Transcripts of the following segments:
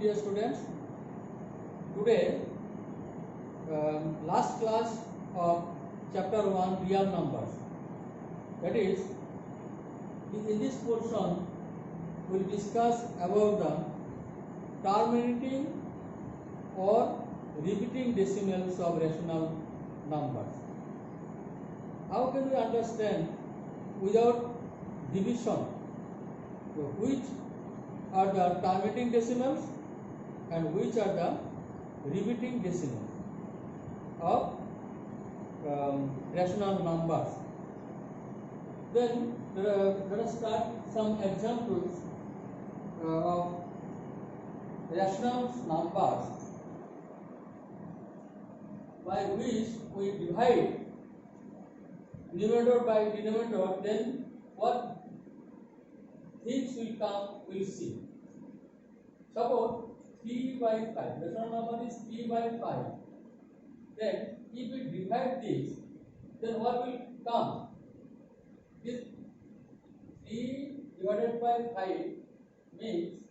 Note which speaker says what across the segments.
Speaker 1: dear students. Today, last class of chapter 1, real numbers. That is, in this portion, we will discuss about the terminating or repeating decimals of rational numbers. How can we understand without division which are the terminating decimals and which are the repeating decimals of rational numbers? Then let us start some examples of rational numbers by which we divide numerator by denominator. Then what things will come, we'll see. Suppose 3 by 5, rational number is 3 by 5. Then if we divide this, then what will come? This 3 divided by 5 means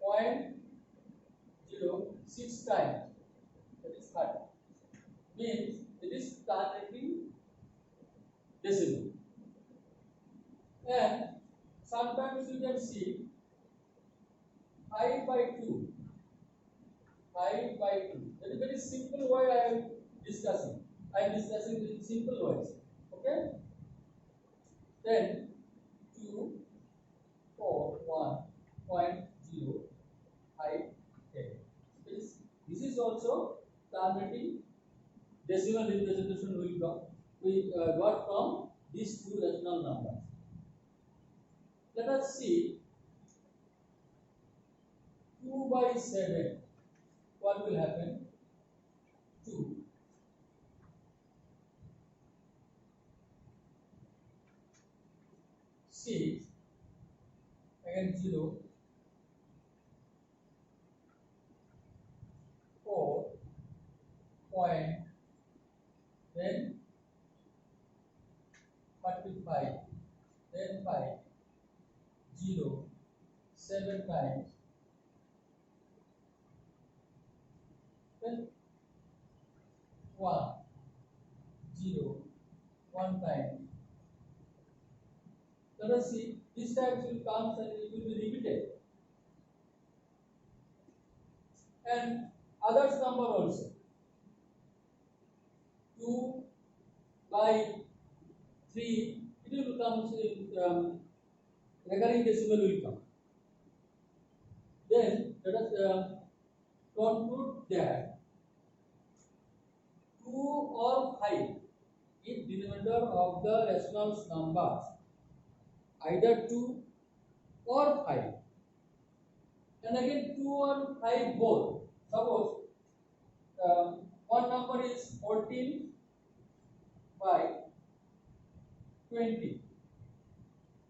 Speaker 1: 0.06 times, that is 30. Means it is terminating decimal. And sometimes you can see 5 by 2. 5 by 2. That is very simple way I am discussing. I am discussing in simple words. Okay? Then 2, 4, 1.0, 5, 10. This is also terminating decimal representation we got from these two rational numbers. Let us see 2 by 7. What will happen? 2. 6. Again 0. 4. Point. Then 45. Then 5. 0. 7 times. Then 1. 0. 1 time. Let us see. This times will come and it will be repeated. And others number also. 2 by 3, it will come, recurring decimal will come. Then let us conclude that 2 or 5 is denominator of the rational numbers, either 2 or 5. And again 2 or 5 both. Suppose one number is 14 by 20.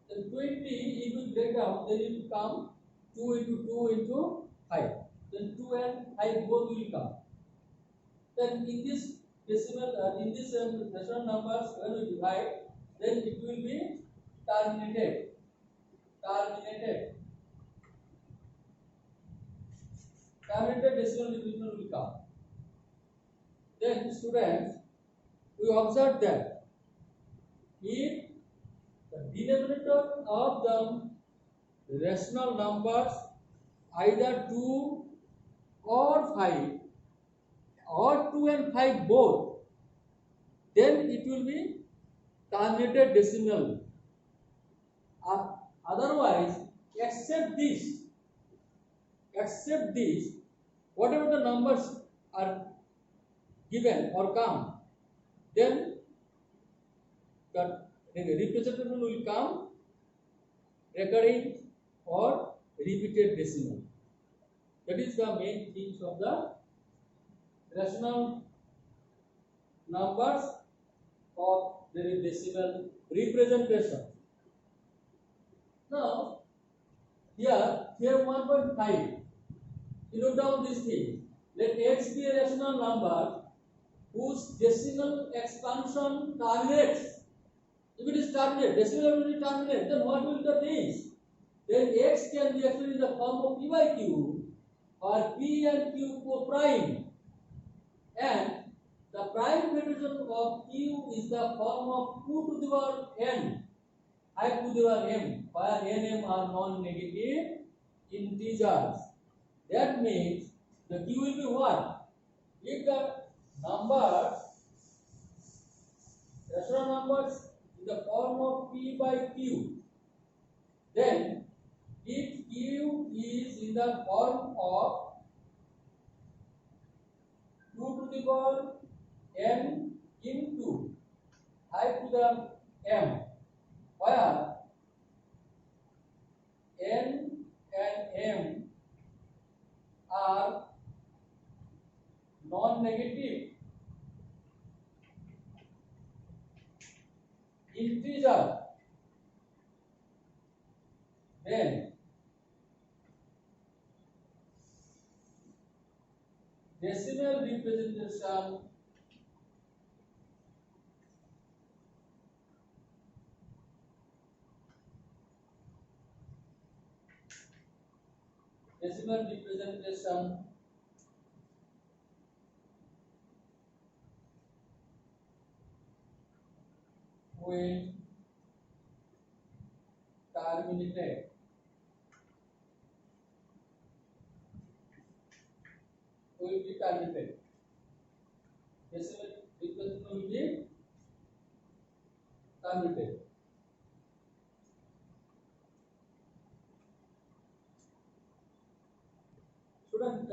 Speaker 1: Then 20, if you break down, then it will come 2 into 2 into 5. Then 2 and 5 both will come. Then in this decimal, in this rational numbers, when we divide, then it will be terminated. Terminated decimal representation will come. Then students, we observe that if the denominator of the rational numbers either 2 or 5 or 2 and 5 both, then it will be terminated decimal. Otherwise, except this, whatever the numbers are given or come, then the representation will come recurring or repeated decimal. That is the main themes of the rational numbers of the decimal representation. Now, here 1.5, you note down this thing. Let x be a rational number whose decimal expansion terminates. If it is terminated, decimal will be terminated, then what will the things? then x can be actually in the form of p by q, or p and q co-prime, and the prime factorization of q is the form of 2 to the power n, I to the power m, where n m are non-negative integers. That means the q will be what? If the numbers, rational numbers in the form of p by q, then if q is in the form of 2 to the power n into I to the m, where n and m are non-negative integer, then decimal representation will terminate. Will be terminated. Decimal representation will be terminated. Student,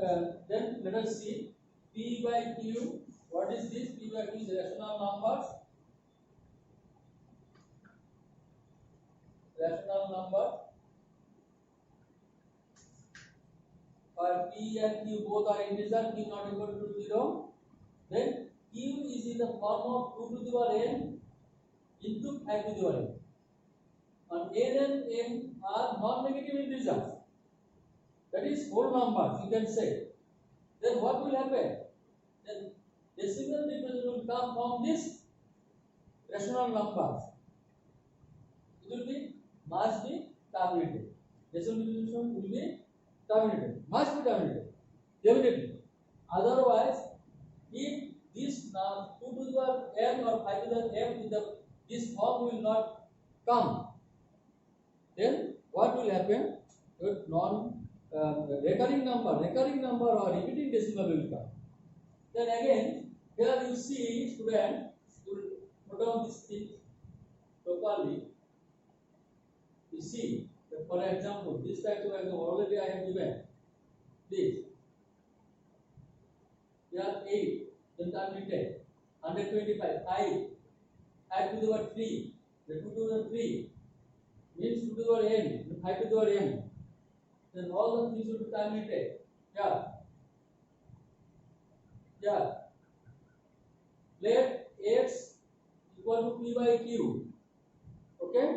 Speaker 1: then let us see p by q. What is this? P by q is rational numbers. Rational number. For p and q both are integer, q not equal to 0. Then q is in the form of 2 to the power n into 5 to the power n. And n and m are non-negative integers. That is whole numbers, you can say. Then what will happen? Then decimal representation will come from this rational numbers. It will be must be terminated. Decimal representation will be terminated. Must be terminated. Definitely. Otherwise, if this 2 to the power n or 5 to the power m in this form will not come, then what will happen? Recurring number or repeating decimal will come. Then again, here you see, student, you will put down this thing properly. You see, for example, this type of example already I have given. This. There are 8, then terminated. 125, 5 to the power 3, the 2 to the power 3 means 2 to the power n, 5 to the power m. Then all the things will be terminated. Let x equal to p by q. Okay?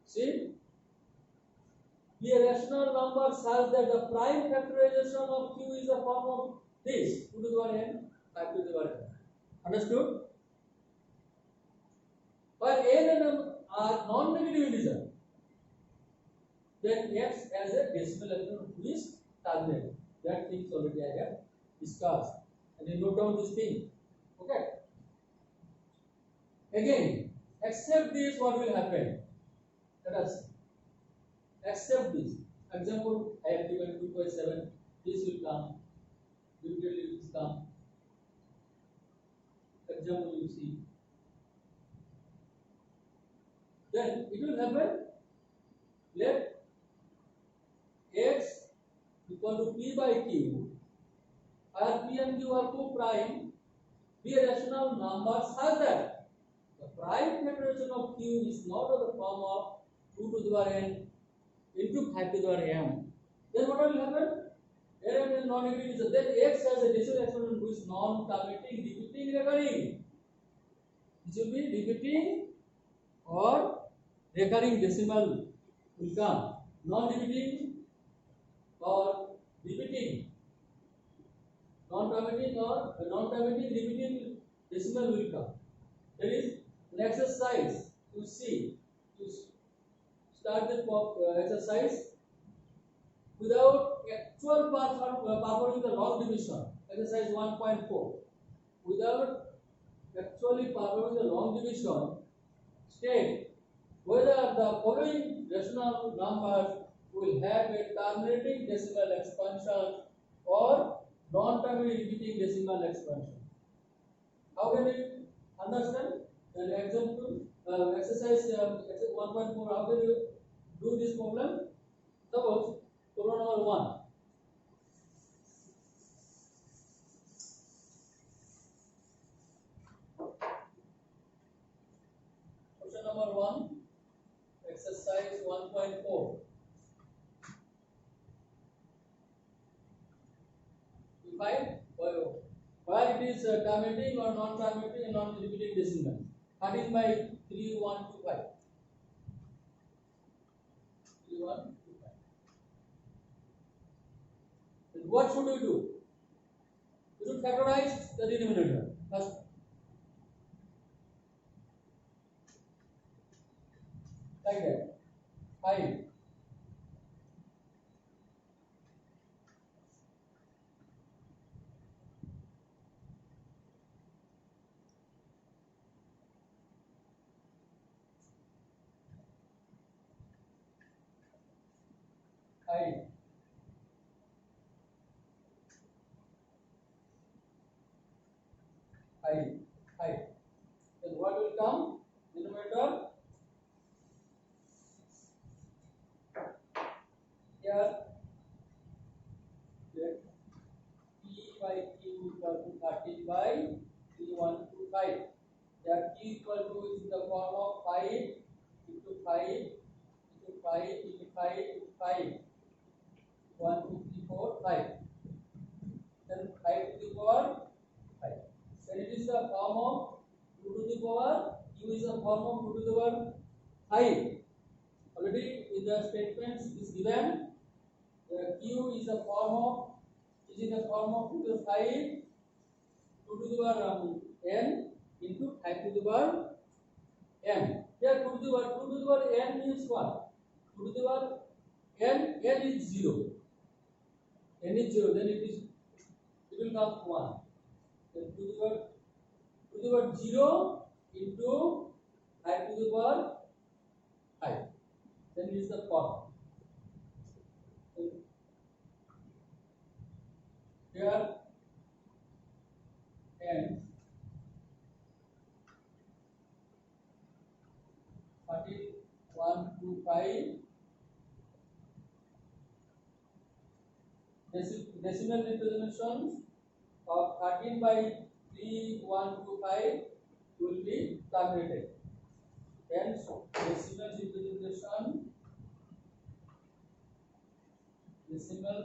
Speaker 1: See? Be a rational number such that the prime factorization of q is a form of this 2 to the power n, 5 to the power n. Understood? Where n and m are non-negative integers, then x as a decimal element is terminated. That things already I have discussed. And you note down this thing. Okay? Again, except this, what will happen? Let us see. Except this. Example, I have given 2.7. This will come. Usually will come. Example, you see. Then it will happen. Let x equal to p by q, where p and q are co-prime, be a rational number such that the prime factorization of q is not of the form of 2 to the power n into 5 to the power m. Then what will happen? n is non-negative. Then x has a decimal exponent which is non-terminating, repeating, recurring. It will be repeating or recurring decimal will come. Non-repeating or repeating, non-terminating or non-terminating repeating decimal will come. That is an exercise to see, to start the exercise. without actual performing the long division, exercise 1.4, without actually performing the long division, state whether the following rational numbers will have a terminating decimal expansion or non-terminating repeating decimal expansion. How can you understand? An example, exercise 1.4, how can you do this problem? Suppose problem number 1. Question number 1, exercise 1.4. Define where it is terminating or non-terminating and non-repeating decimal. 13 by 3125. 3125. And what should we do? We should factorize the denominator first. Like that. 5. Five. Five. Then what will come? Denominator. Here, P by Q equal to 13 by 3125. Here Q equal to is in the form of 5 into 5 into 5 into 5 into 5. 1, 2, 3, 4, 5. Then 5 to the power 5. Then it is the form of 2 to the power, Q is the form of 2 to the power 5. Already in the statements it is given. Q is the form of, is in the form of 2 to the 5, 2 to the power n into 5 to the power n. Here 2 to the power n means what? 2 to the power n is 0. N is 0, then it will come 1. Then 2 to the power 0 into 5 to the power 5. Then it is the form. Here n 3125 decimal representations of 13 by 3125 will be terminated. Hence, decimal representation, decimal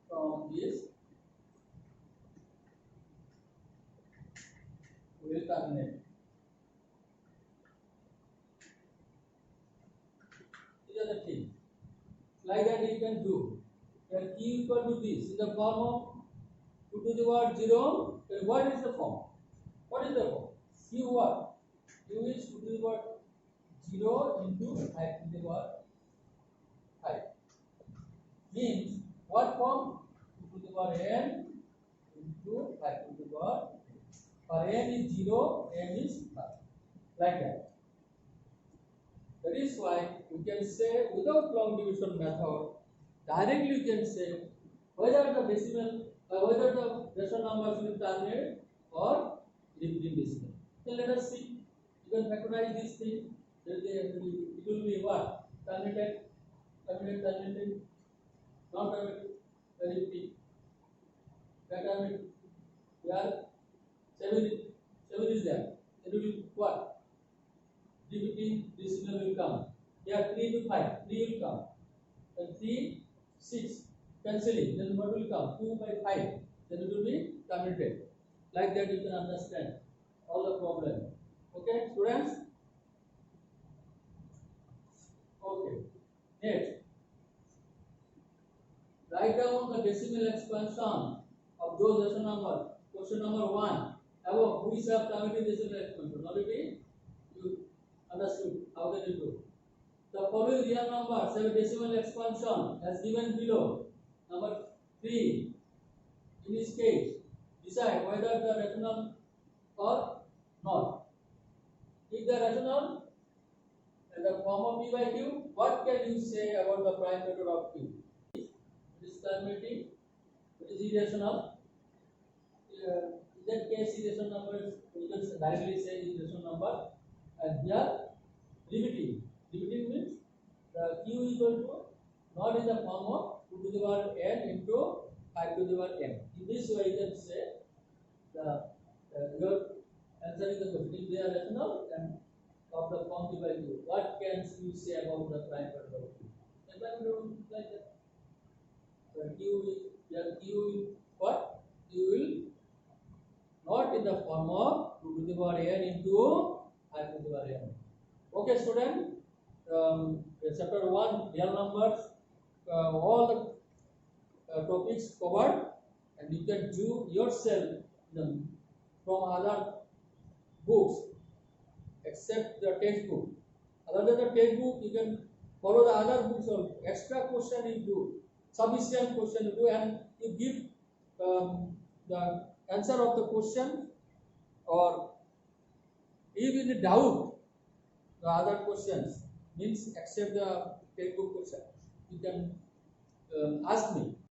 Speaker 1: from this will terminate. These are the things. Like that you can do. Then Q equal to this in the form of 2 to the power 0. Then what is the form? What is the form? Q what? Q is 2 to the power 0 into 5 to the power 5. Means what form? 2 to the power n into 5 to the power. For n is 0, n is 5. Like that. That is why you can say without long division method, directly you can say whether the decimal, whether the rational numbers will terminate or repeating decimal. Then let us see. You can factorize this thing. Then it will be what? Terminated, terminated, not terminated, repeating. Terminated. Here 7 is there. It will be what? Repeating decimal will come. Here 3 to 5, 3 will come. And 3, 6, cancelling. Then what will come? 2 by 5. Then it will be terminated. Like that you can understand all the problem. Okay, students? Okay. Next. Write down the decimal expansion of of those rational numbers. Question number 1. Above, which have primitive decimal expansion? Already you understood how can you do. The following real numbers have a decimal expansion as given below. Number 3. In this case, decide whether the rational or not. If the rational in the form of p by q, what can you say about the prime factor of q? It is terminating, it is irrational. In that case, irrational number, you can directly say irrational number. And here, limiting. Limiting means the q equal to not in the form of 2 to the power n into 5 to the power n. In this way, you can say your answering the question. If they are rational and of the form p by q, what can you say about the prime factor of q? The prime factor of q is like that. So q will what? Q will not in the form of 2 to the power n into 5 to the power n. Okay, student. Chapter 1, real numbers, all the topics covered, and you can do yourself from other books except the textbook. Other than the textbook, you can follow the other books or extra question you do, sufficient question you do, and you give the answer of the question, or if in doubt the other questions means except the textbook question, you can ask me.